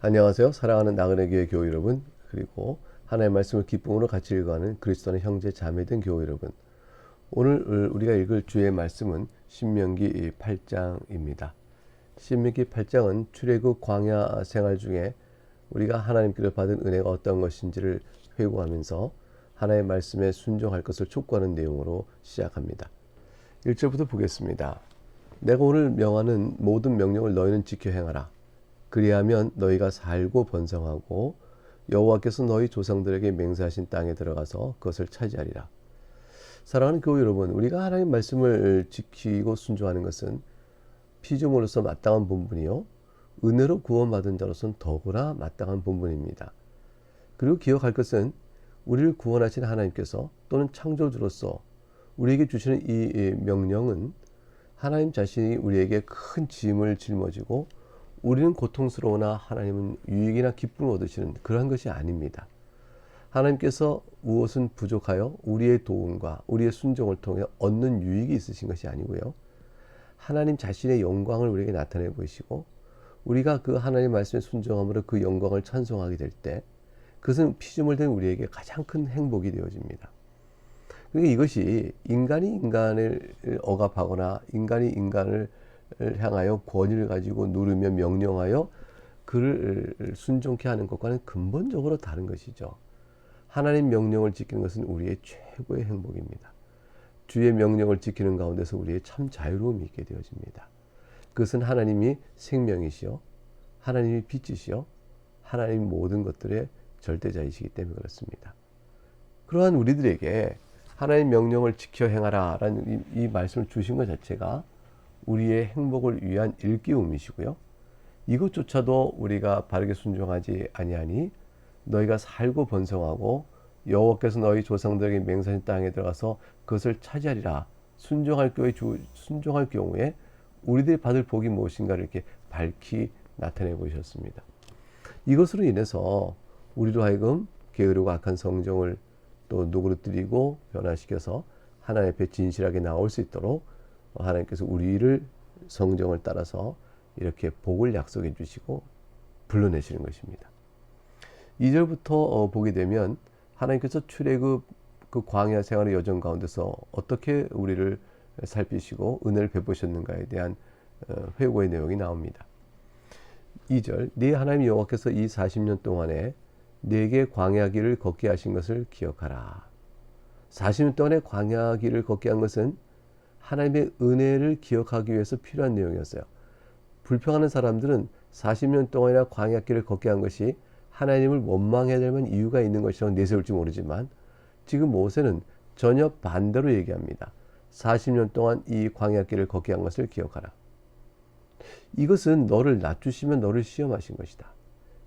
안녕하세요. 사랑하는 나그네 교회 교우 여러분, 그리고 하나님의 말씀을 기쁨으로 같이 읽어가는 그리스도 안의 형제 자매된 교우 여러분. 오늘 우리가 읽을 주의 말씀은 신명기 8장입니다. 신명기 8장은 출애굽 광야 생활 중에 우리가 하나님께로 받은 은혜가 어떤 것인지를 회고하면서 하나님의 말씀에 순종할 것을 촉구하는 내용으로 시작합니다. 1절부터 보겠습니다. 내가 오늘 명하는 모든 명령을 너희는 지켜 행하라. 그리하면 너희가 살고 번성하고 여호와께서 너희 조상들에게 맹세하신 땅에 들어가서 그것을 차지하리라. 사랑하는 교우 여러분, 우리가 하나님 말씀을 지키고 순종하는 것은 피조물로서 마땅한 본분이요, 은혜로 구원받은 자로서는 더구나 마땅한 본분입니다. 그리고 기억할 것은 우리를 구원하신 하나님께서 또는 창조주로서 우리에게 주시는 이 명령은 하나님 자신이 우리에게 큰 짐을 짊어지고 우리는 고통스러우나 하나님은 유익이나 기쁨을 얻으시는 그러한 것이 아닙니다. 하나님께서 무엇은 부족하여 우리의 도움과 우리의 순종을 통해 얻는 유익이 있으신 것이 아니고요, 하나님 자신의 영광을 우리에게 나타내 보이시고 우리가 그 하나님 말씀에 순종함으로 그 영광을 찬송하게 될 때 그것은 피조물 된 우리에게 가장 큰 행복이 되어집니다. 그러니까 이것이 인간이 인간을 억압하거나 인간이 인간을 향하여 권위를 가지고 누르며 명령하여 그를 순종케 하는 것과는 근본적으로 다른 것이죠. 하나님 명령을 지키는 것은 우리의 최고의 행복입니다. 주의 명령을 지키는 가운데서 우리의 참 자유로움이 있게 되어집니다. 그것은 하나님이 생명이시요, 하나님이 빛이시요, 하나님 모든 것들의 절대자이시기 때문에 그렇습니다. 그러한 우리들에게 하나님 명령을 지켜 행하라 라는 이 말씀을 주신 것 자체가 우리의 행복을 위한 일깨움이시고요, 이것조차도 우리가 바르게 순종하지 아니하니 너희가 살고 번성하고 여호와께서 너희 조상들에게 맹세하신 땅에 들어가서 그것을 차지하리라. 순종할 경우에 우리들이 받을 복이 무엇인가를 이렇게 밝히 나타내 보셨습니다. 이것으로 인해서 우리로 하여금 게으르고 악한 성정을 또 누그러뜨리고 변화시켜서 하나님 앞에 진실하게 나올 수 있도록 하나님께서 우리를 성정을 따라서 이렇게 복을 약속해 주시고 불러내시는 것입니다. 2절부터 보게 되면 하나님께서 출애굽 그 광야 생활의 여정 가운데서 어떻게 우리를 살피시고 은혜를 베푸셨는가에 대한 회고의 내용이 나옵니다. 2절, 네 하나님 여호와께서 이 40년 동안에 네게 광야 길을 걷게 하신 것을 기억하라. 40년 동안에 광야 길을 걷게 한 것은 하나님의 은혜를 기억하기 위해서 필요한 내용이었어요. 불평하는 사람들은 40년 동안이나 광야 길을 걷게 한 것이 하나님을 원망해야 될 만한 이유가 있는 것이라고 내세울지 모르지만 지금 모세는 전혀 반대로 얘기합니다. 40년 동안 이 광야 길을 걷게 한 것을 기억하라. 이것은 너를 낮추시면 너를 시험하신 것이다.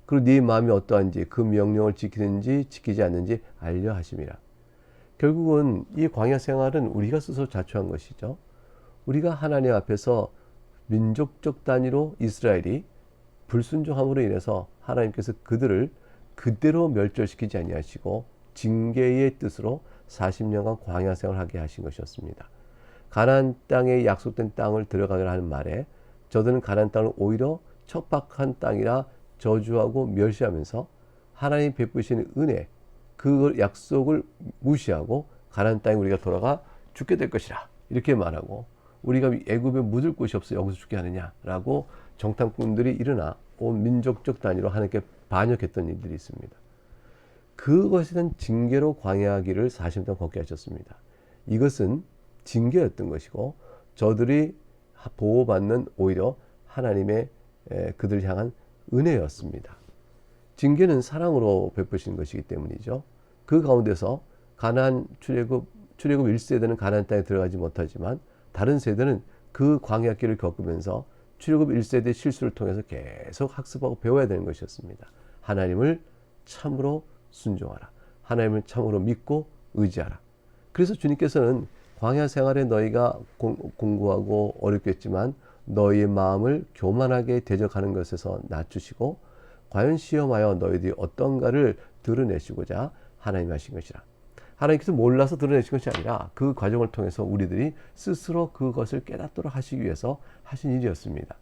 그리고 네 마음이 어떠한지 그 명령을 지키는지 지키지 않는지 알려 하심이라. 결국은 이 광야 생활은 우리가 스스로 자초한 것이죠. 우리가 하나님 앞에서 민족적 단위로 이스라엘이 불순종함으로 인해서 하나님께서 그들을 그대로 멸절시키지 아니하시고 징계의 뜻으로 40년간 광야 생활하게 하신 것이었습니다. 가나안 땅에 약속된 땅을 들어가기로 하는 말에 저들은 가나안 땅을 오히려 척박한 땅이라 저주하고 멸시하면서 하나님 베푸시는 은혜, 그 약속을 무시하고 가나안 땅에 우리가 돌아가 죽게 될 것이라 이렇게 말하고, 우리가 애굽에 묻을 곳이 없어 여기서 죽게 하느냐라고 정탐꾼들이 일어나 온 민족적 단위로 하나님께 반역했던 일들이 있습니다. 그것에 대한 징계로 광야 길을 40년 동안 걷게 하셨습니다. 이것은 징계였던 것이고 저들이 보호받는 오히려 하나님의 그들을 향한 은혜였습니다. 징계는 사랑으로 베푸신 것이기 때문이죠. 그 가운데서 가나안 출애굽 1세대는 가나안 땅에 들어가지 못하지만 다른 세대는 그 광야 길을 겪으면서 출애굽 1세대 실수를 통해서 계속 학습하고 배워야 되는 것이었습니다. 하나님을 참으로 순종하라. 하나님을 참으로 믿고 의지하라. 그래서 주님께서는 광야 생활에 너희가 공고하고 어렵겠지만 너희의 마음을 교만하게 대적하는 것에서 낮추시고 과연 시험하여 너희들이 어떤가를 드러내시고자 하나님 하신 것이라. 하나님께서 몰라서 드러내신 것이 아니라 그 과정을 통해서 우리들이 스스로 그것을 깨닫도록 하시기 위해서 하신 일이었습니다.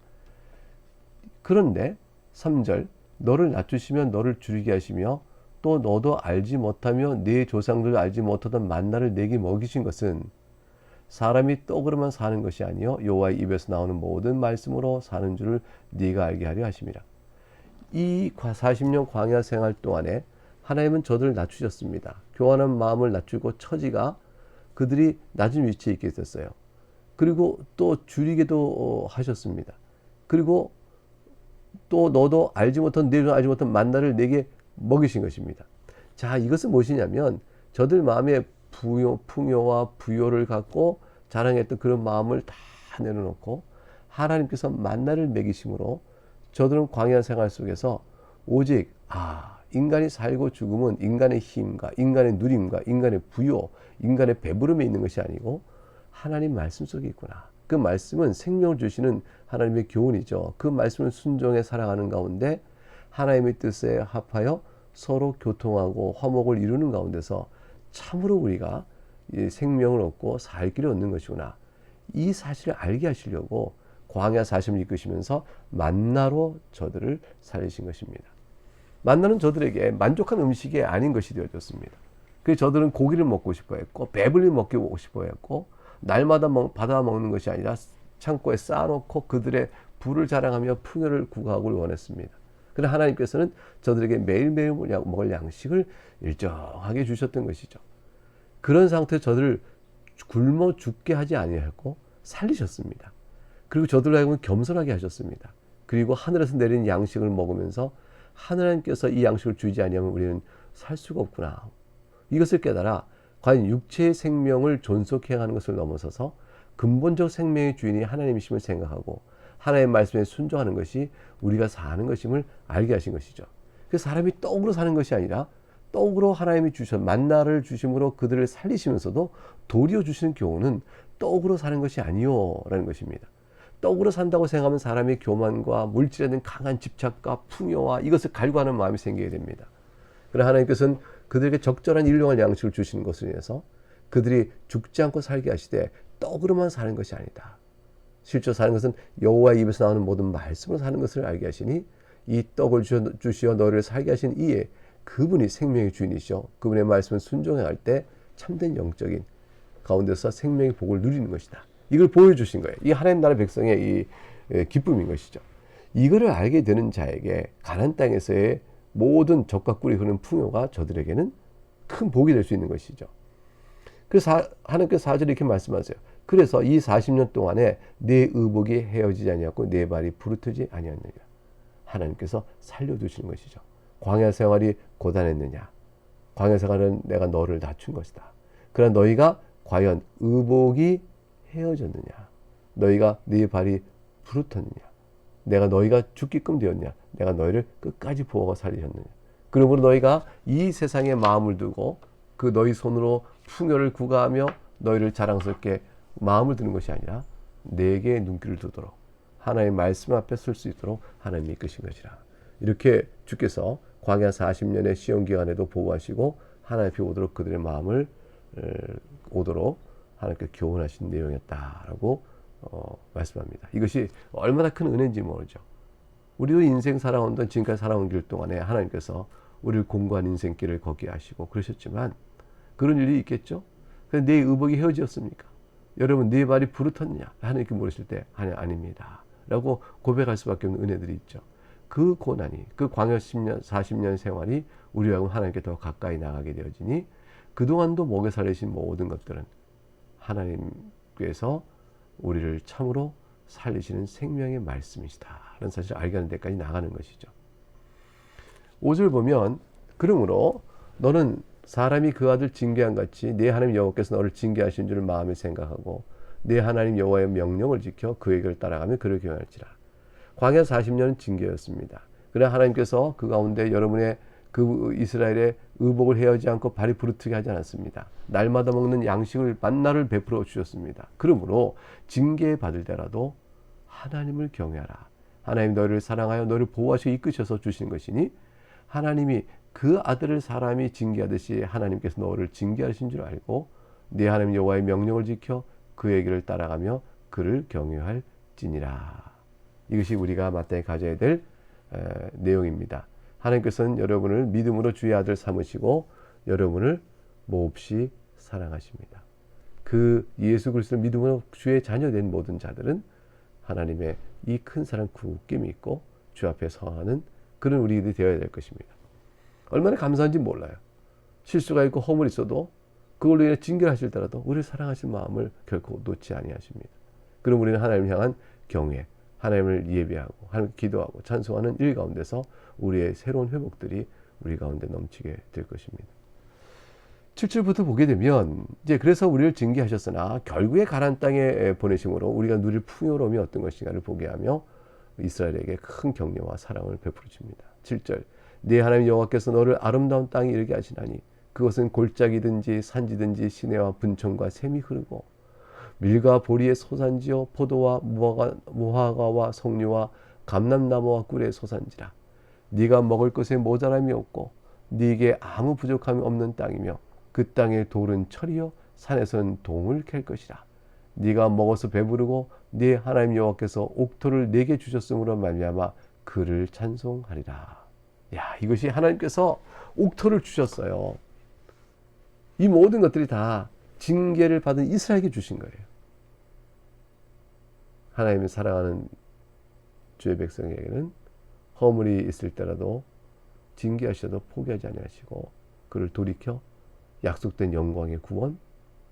그런데 3절, 너를 낮추시면 너를 줄이게 하시며 또 너도 알지 못하며 네 조상들 알지 못하던 만나를 내게 먹이신 것은 사람이 떡으로만 사는 것이 아니요 여호와의 입에서 나오는 모든 말씀으로 사는 줄을 네가 알게 하려 하심이라. 이 40년 광야 생활 동안에 하나님은 저들을 낮추셨습니다. 교만한 마음을 낮추고 처지가 그들이 낮은 위치에 있게 됐어요. 그리고 또 줄이게도 하셨습니다. 그리고 또 너도 알지 못한 내 알지 못한 만나를 내게 먹이신 것입니다. 자, 이것은 무엇이냐면 저들 마음에 풍요와 부요를 갖고 자랑했던 그런 마음을 다 내려놓고 하나님께서 만나를 먹이심으로 저들은 광야 생활 속에서 오직 인간이 살고 죽음은 인간의 힘과 인간의 누림과 인간의 부요, 인간의 배부름에 있는 것이 아니고 하나님 말씀 속에 있구나. 그 말씀은 생명을 주시는 하나님의 교훈이죠. 그 말씀을 순종해 살아가는 가운데 하나님의 뜻에 합하여 서로 교통하고 화목을 이루는 가운데서 참으로 우리가 생명을 얻고 살 길을 얻는 것이구나. 이 사실을 알게 하시려고 광야 40을 이끄시면서 만나로 저들을 살리신 것입니다. 만나는 저들에게 만족한 음식이 아닌 것이 되어졌습니다. 그래서 저들은 고기를 먹고 싶어 했고 배불리 먹고 싶어 했고 날마다 받아 먹는 것이 아니라 창고에 쌓아놓고 그들의 부를 자랑하며 풍요를 구가하길 원했습니다. 그러나 하나님께서는 저들에게 매일매일 먹을 양식을 일정하게 주셨던 것이죠. 그런 상태에서 저들을 굶어 죽게 하지 아니하고 살리셨습니다. 그리고 저들로 하여금 겸손하게 하셨습니다. 그리고 하늘에서 내린 양식을 먹으면서 하나님께서 이 양식을 주지 아니하면 우리는 살 수가 없구나. 이것을 깨달아 과연 육체의 생명을 존속해가는 것을 넘어서서 근본적 생명의 주인이 하나님이심을 생각하고 하나님의 말씀에 순종하는 것이 우리가 사는 것임을 알게 하신 것이죠. 그래서 사람이 떡으로 사는 것이 아니라 떡으로 하나님이 주신 만나를 주심으로 그들을 살리시면서도 도리어 주시는 교훈은 떡으로 사는 것이 아니요라는 것입니다. 떡으로 산다고 생각하면 사람의 교만과 물질에 대한 강한 집착과 풍요와 이것을 갈구하는 마음이 생기게 됩니다. 그러나 하나님께서는 그들에게 적절한 일용할 양식을 주시는 것으로 인해서 그들이 죽지 않고 살게 하시되 떡으로만 사는 것이 아니다. 실제로 사는 것은 여호와의 입에서 나오는 모든 말씀으로 사는 것을 알게 하시니 이 떡을 주시어 너를 살게 하신 이에 그분이 생명의 주인이시오. 그분의 말씀을 순종해 갈 때 참된 영적인 가운데서 생명의 복을 누리는 것이다. 이걸 보여주신 거예요. 이 하나님 나라 백성의 이 기쁨인 것이죠. 이거를 알게 되는 자에게 가나안 땅에서의 모든 젖과 꿀이 흐르는 풍요가 저들에게는 큰 복이 될 수 있는 것이죠. 그래서 하나님께서 4절에 이렇게 말씀하세요. 그래서 이 40년 동안에 내 의복이 헤어지지 아니하고 내 발이 부르트지 아니하느냐. 하나님께서 살려두시는 것이죠. 광야 생활이 고단했느냐. 광야 생활은 내가 너를 낮춘 것이다. 그러나 너희가 과연 의복이 헤어졌느냐. 너희가 네 발이 부르텄느냐. 내가 너희가 죽기끔 되었냐. 내가 너희를 끝까지 보호하고 살리셨느냐. 그러므로 너희가 이 세상에 마음을 두고 그 너희 손으로 풍요를 구가하며 너희를 자랑스럽게 마음을 두는 것이 아니라 내게 눈길을 두도록 하나님의 말씀 앞에 설 수 있도록 하나님이 이끄신 것이라. 이렇게 주께서 광야 40년의 시험 기간에도 보호하시고 하나님 앞에 오도록 그들의 마음을 오도록 하나님께 교훈하신 내용이었다라고 말씀합니다. 이것이 얼마나 큰 은혜인지 모르죠. 우리도 인생 살아온던 지금까지 살아온 길 동안에 하나님께서 우리를 공고한 인생길을 걷게 하시고 그러셨지만 그런 일이 있겠죠. 내 의복이 헤어졌습니까? 여러분 네 발이 부르텄냐? 하나님께 물으실 때 아닙니다. 라고 고백할 수밖에 없는 은혜들이 있죠. 그 고난이 그 광야 10년 40년 생활이 우리와 하나님께 더 가까이 나가게 되어지니 그동안도 목에 살리신 모든 것들은 하나님께서 우리를 참으로 살리시는 생명의 말씀이시다 라는 사실을 알게 하는 데까지 나가는 것이죠. 5절 보면 그러므로 너는 사람이 그 아들 징계한 같이 네 하나님 여호와께서 너를 징계하신 줄을 마음에 생각하고 네 하나님 여호와의 명령을 지켜 그의 길을 따라가며 그를 경외할지라. 광야 40년은 징계였습니다. 그러나 하나님께서 그 가운데 여러분의 그 이스라엘의 의복을 헤어지 않고 발이 부르트게 하지 않았습니다. 날마다 먹는 양식을 만나를 베풀어 주셨습니다. 그러므로 징계받을 때라도 하나님을 경외하라. 하나님 너희를 사랑하여 너희를 보호하시고 이끄셔서 주신 것이니 하나님이 그 아들을 사람이 징계하듯이 하나님께서 너를 징계하신 줄 알고 네 하나님 여호와의 명령을 지켜 그의 길을 따라가며 그를 경외할지니라. 이것이 우리가 마땅히 가져야 될 내용입니다. 하나님께서는 여러분을 믿음으로 주의 아들 삼으시고 여러분을 몹시 사랑하십니다. 그 예수 그리스도를 믿음으로 주의 자녀된 모든 자들은 하나님의 이 큰 사랑 굳게 믿고 주 앞에 서하는 그런 우리들이 되어야 될 것입니다. 얼마나 감사한지 몰라요. 실수가 있고 허물이 있어도 그걸로 인해 징계를 하실더라도 우리를 사랑하실 마음을 결코 놓지 아니하십니다. 그럼 우리는 하나님을 향한 경외, 하나님을 예배하고 하나님께 기도하고 찬송하는 일 가운데서 우리의 새로운 회복들이 우리 가운데 넘치게 될 것입니다. 7절부터 보게 되면 이제 그래서 우리를 징계하셨으나 결국에 가나안 땅에 보내심으로 우리가 누릴 풍요로움이 어떤 것인가를 보게 하며 이스라엘에게 큰 격려와 사랑을 베풀어 줍니다. 7절 네 하나님 여호와께서 너를 아름다운 땅에 이르게 하시나니 그것은 골짜기든지 산지든지 시내와 분천과 샘이 흐르고 밀과 보리의 소산지요 포도와 무화과와 석류와 감람나무와 꿀의 소산지라. 네가 먹을 것에 모자람이 없고 네게 아무 부족함이 없는 땅이며 그 땅의 돌은 철이요 산에서는 동을 캘 것이라. 네가 먹어서 배부르고 네 하나님 여호와께서 옥토를 네게 주셨으므로 말미암아 그를 찬송하리라. 야, 이것이 하나님께서 옥토를 주셨어요. 이 모든 것들이 다 징계를 받은 이스라엘에게 주신 거예요. 하나님을 사랑하는 주의 백성에게는 허물이 있을 때라도 징계하셔도 포기하지 아니하시고 그를 돌이켜 약속된 영광의 구원,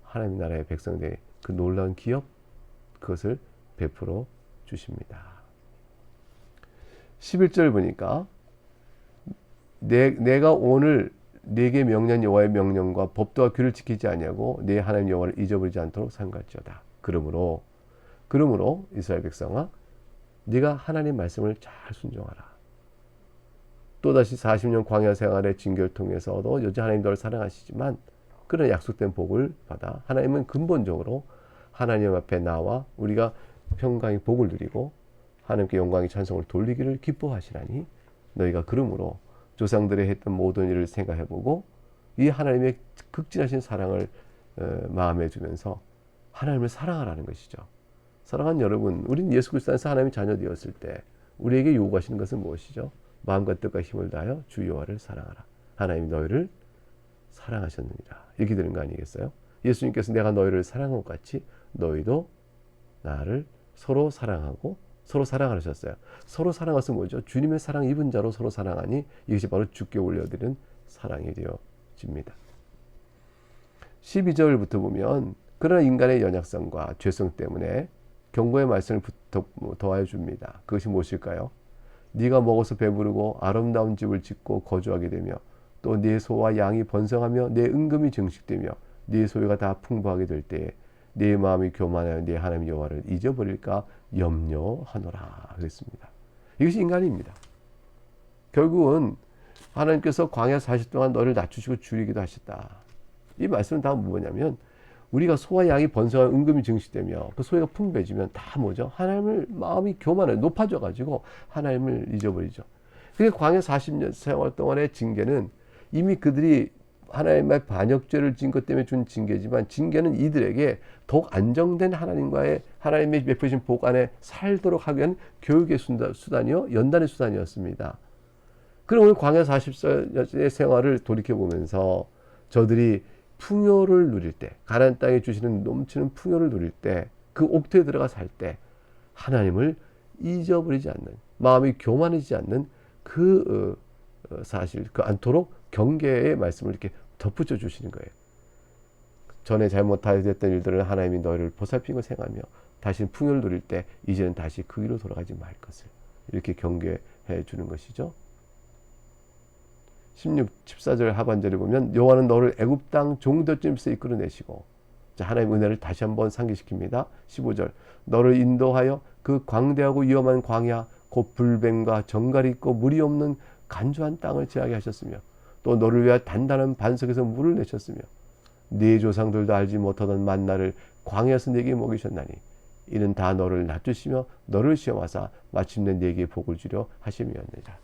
하나님 나라의 백성들의 그 놀라운 기업, 그것을 베풀어 주십니다. 11절 보니까 내가 오늘 네게 명령 여호와의 명령과 법도와 규를 지키지 아니하고 네 하나님 여호와를 잊어버리지 않도록 삼갈지어다. 그러므로 이스라엘 백성아 네가 하나님 말씀을 잘 순종하라. 또다시 40년 광야 생활의 징계를 통해서도 여전히 하나님 너를 사랑하시지만 그런 약속된 복을 받아 하나님은 근본적으로 하나님 앞에 나와 우리가 평강의 복을 누리고 하나님께 영광의 찬송을 돌리기를 기뻐하시라니 너희가 그러므로 조상들이 했던 모든 일을 생각해보고 이 하나님의 극진하신 사랑을 마음에 두면서 하나님을 사랑하라는 것이죠. 사랑하는 여러분, 우리는 예수 그리스도 안에서 하나님의 자녀 되었을 때 우리에게 요구하시는 것은 무엇이죠? 마음과 뜻과 힘을 다하여 주 여호와를 사랑하라. 하나님이 너희를 사랑하셨느니라. 이렇게 되는 거 아니겠어요? 예수님께서 내가 너희를 사랑한 것 같이 너희도 나를 서로 사랑하고 서로 사랑하셨어요. 서로 사랑한 것은 뭐죠? 주님의 사랑 입은 자로 서로 사랑하니 이것이 바로 주께 올려드리는 사랑이 되어집니다. 12절부터 보면 그러나 인간의 연약성과 죄성 때문에 경고의 말씀을 더하여 줍니다. 그것이 무엇일까요? 네가 먹어서 배부르고 아름다운 집을 짓고 거주하게 되며 또 네 소와 양이 번성하며 내 은금이 증식되며 네 소유가 다 풍부하게 될 때에 네 마음이 교만하여 네 하나님 여호와를 잊어버릴까 염려하노라 그랬습니다. 이것이 인간입니다. 결국은 하나님께서 광야 40 동안 너를 낮추시고 줄이기도 하셨다. 이 말씀은 다 뭐냐면 우리가 소와 양이 번성하여 은금이 증식되며 그 소유가 풍부해지면 다 뭐죠? 하나님을 마음이 교만해 높아져 가지고 하나님을 잊어버리죠. 그게 광야 40년 생활 동안의 징계는 이미 그들이 하나님의 반역죄를 지은 것 때문에 준 징계지만 징계는 이들에게 더욱 안정된 하나님의 베푸신 복 안에 살도록 하기 위한 교육의 수단이요 연단의 수단이었습니다. 그럼 오늘 광야 40년의 생활을 돌이켜보면서 저들이 풍요를 누릴 때 가나안 땅에 주시는 넘치는 풍요를 누릴 때 그 옥토에 들어가 살 때 하나님을 잊어버리지 않는 마음이 교만해지지 않는 그 사실 그 않도록 경계의 말씀을 이렇게 덧붙여 주시는 거예요. 전에 잘못하였던 일들을 하나님이 너희를 보살핀 걸 생각하며 다시는 풍요를 누릴 때 이제는 다시 그 길로 돌아가지 말 것을 이렇게 경계해 주는 것이죠. 14절 하반절에 보면 여호와는 너를 애굽 땅 종되어짐에서 이끌어내시고 자, 하나님의 은혜를 다시 한번 상기시킵니다. 15절 너를 인도하여 그 광대하고 위험한 광야 곧 불뱀과 정갈이 있고 물이 없는 간주한 땅을 지하게 하셨으며 또 너를 위하여 단단한 반석에서 물을 내셨으며 네 조상들도 알지 못하던 만나를 광야에서 네게 먹이셨나니 이는 다 너를 낮추시며 너를 시험하사 마침내 네게 복을 주려 하심이었느니라.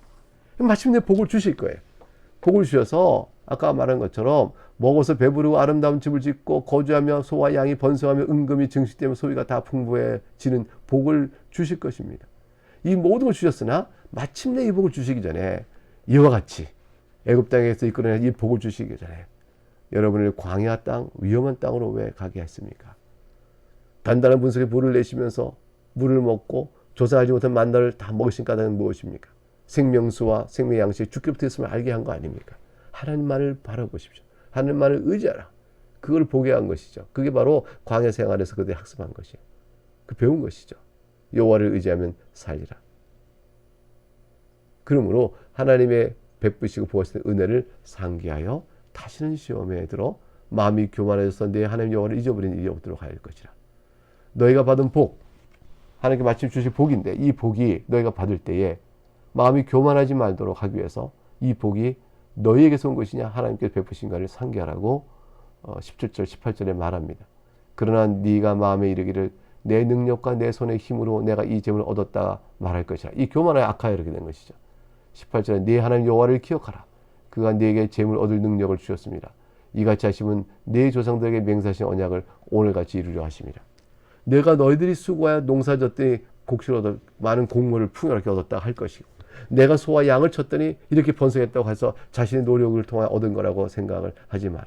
마침내 복을 주실 거예요. 복을 주셔서 아까 말한 것처럼 먹어서 배부르고 아름다운 집을 짓고 거주하며 소와 양이 번성하며 은금이 증식되며 소유가 다 풍부해지는 복을 주실 것입니다. 이 모든 걸 주셨으나 마침내 이 복을 주시기 전에 이와 같이 애굽 땅에서 이끌어낸 이 복을 주시기 전에 여러분을 광야 땅, 위험한 땅으로 왜 가게 했습니까? 단단한 분석에 물을 내시면서 물을 먹고 조사하지 못한 만나를 다 먹으신 까닭은 무엇입니까? 생명수와 생명의 양식이 주께부터 있음을 알게 한 거 아닙니까? 하나님만을 바라보십시오. 하나님만을 의지하라. 그걸 보게 한 것이죠. 그게 바로 광야 생활에서 그들이 학습한 것이에요. 그 배운 것이죠. 여호와를 의지하면 살리라. 그러므로 하나님의 베푸시고 부어주신 은혜를 상기하여 다시는 시험에 들어 마음이 교만해져서 내 하나님 여호와를 잊어버리는 일이 없도록 하여 것이라. 너희가 받은 복, 하나님께 마침 주실 복인데 이 복이 너희가 받을 때에 마음이 교만하지 말도록 하기 위해서 이 복이 너희에게서 온 것이냐 하나님께 베푸신가를 상기하라고 17절 18절에 말합니다. 그러나 네가 마음에 이르기를 내 능력과 내 손의 힘으로 내가 이 재물을 얻었다 말할 것이라. 이 교만하여 악하여 이렇게 된 것이죠. 18절에 네 하나님 여호와를 기억하라. 그가 네게 재물 얻을 능력을 주셨습니다. 이같이 하시면 네 조상들에게 맹세하신 언약을 오늘같이 이루려 하십니다. 내가 너희들이 수고하여 농사졌더니 곡식을 얻어 많은 곡물을 풍요롭게 얻었다 할 것이고 내가 소와 양을 쳤더니 이렇게 번성했다고 해서 자신의 노력을 통해 얻은 거라고 생각을 하지 마라.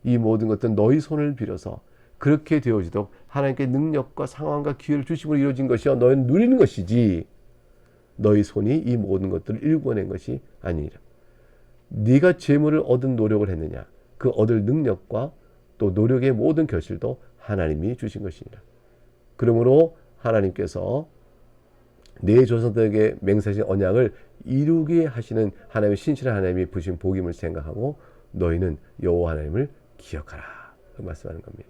이 모든 것들은 너희 손을 빌어서 그렇게 되어지도록 하나님께 능력과 상황과 기회를 주심으로 이루어진 것이요 너희는 누리는 것이지 너희 손이 이 모든 것들을 일궈낸 것이 아니니라. 네가 재물을 얻은 노력을 했느냐 그 얻을 능력과 또 노력의 모든 결실도 하나님이 주신 것이니라. 그러므로 하나님께서 네 조상들에게 맹세하신 언약을 이루게 하시는 하나님의 신실한 하나님이 부신 복임을 생각하고 너희는 여호와 하나님을 기억하라. 그 말씀하는 겁니다.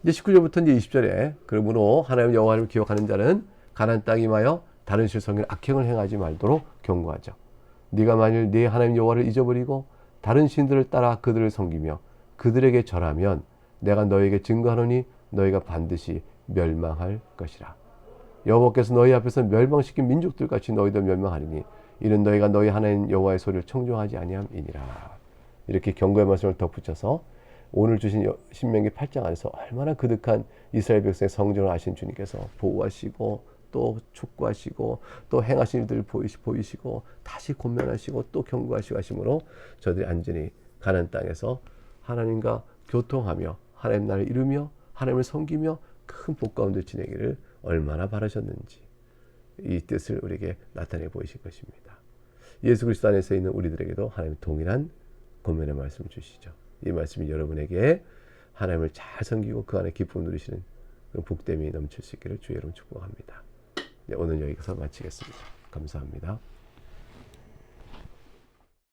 이제 19절부터 이제 20절에 그러므로 하나님 여호와를 기억하는 자는 가나안 땅에 임하여 다른 신성의 악행을 행하지 말도록 경고하죠. 네가 만일 네 하나님 여호와를 잊어버리고 다른 신들을 따라 그들을 섬기며 그들에게 절하면 내가 너에게 증거하노니 너희가 반드시 멸망할 것이라. 여호와께서 너희 앞에서 멸망시킨 민족들 같이 너희도 멸망하리니 이는 너희가 너희 하나님 여호와의 소리를 청종하지 아니함이니라. 이렇게 경고의 말씀을 덧붙여서 오늘 주신 신명기 8장 안에서 얼마나 그득한 이스라엘 백성의 성전을 아신 주님께서 보호하시고 또 축구하시고 또 행하신 일들을 보이시고 다시 권면하시고 또 경고하시고 하심으로 저들이 안전히 가나안 땅에서 하나님과 교통하며 하나님 나라를 이루며 하나님을 섬기며 큰 복 가운데 지내기를 얼마나 바라셨는지 이 뜻을 우리에게 나타내 보이실 것입니다. 예수 그리스도 안에서 있는 우리들에게도 하나님 동일한 권면의 말씀을 주시죠. 이 말씀이 여러분에게 하나님을 잘 섬기고 그 안에 기쁨을 누리시는 그런 복됨이 넘칠 수 있기를 주의 이름으로 축복합니다. 네, 오늘 여기서 마치겠습니다. 감사합니다.